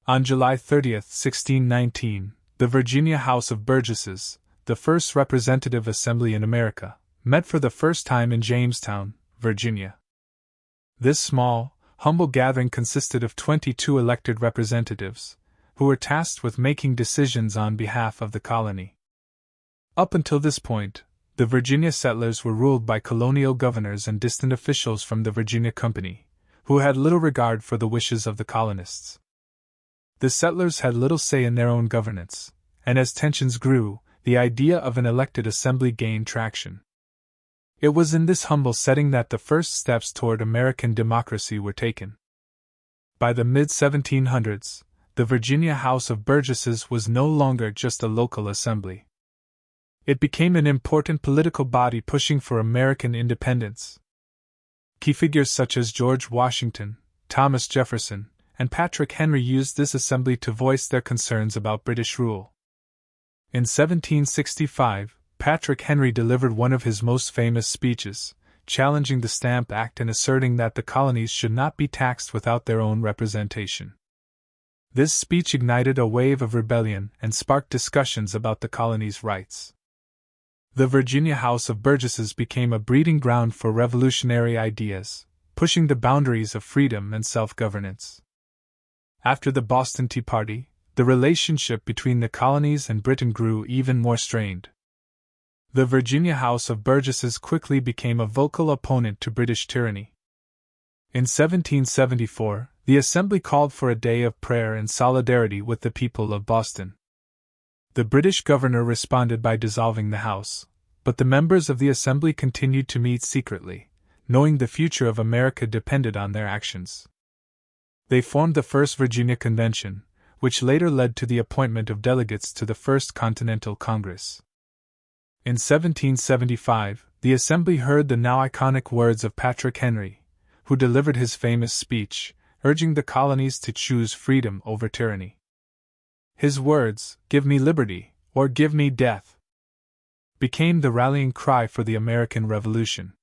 On July 30, 1619, the Virginia House of Burgesses, the first representative assembly in America, met for the first time in Jamestown, Virginia. This small, humble gathering consisted of 22 elected representatives, who were tasked with making decisions on behalf of the colony. Up until this point, the Virginia settlers were ruled by colonial governors and distant officials from the Virginia Company, who had little regard for the wishes of the colonists. The settlers had little say in their own governance, and as tensions grew, the idea of an elected assembly gained traction. It was in this humble setting that the first steps toward American democracy were taken. By the mid-1700s, the Virginia House of Burgesses was no longer just a local assembly. It became an important political body pushing for American independence. Key figures such as George Washington, Thomas Jefferson, and Patrick Henry used this assembly to voice their concerns about British rule. In 1765, Patrick Henry delivered one of his most famous speeches, challenging the Stamp Act and asserting that the colonies should not be taxed without their own representation. This speech ignited a wave of rebellion and sparked discussions about the colonies' rights. The Virginia House of Burgesses became a breeding ground for revolutionary ideas, pushing the boundaries of freedom and self-governance. After the Boston Tea Party, the relationship between the colonies and Britain grew even more strained. The Virginia House of Burgesses quickly became a vocal opponent to British tyranny. In 1774, the Assembly called for a day of prayer and solidarity with the people of Boston. The British governor responded by dissolving the House, but the members of the Assembly continued to meet secretly, knowing the future of America depended on their actions. They formed the First Virginia Convention, which later led to the appointment of delegates to the First Continental Congress. In 1775, the Assembly heard the now iconic words of Patrick Henry, who delivered his famous speech, urging the colonies to choose freedom over tyranny. His words, "Give me liberty, or give me death," became the rallying cry for the American Revolution.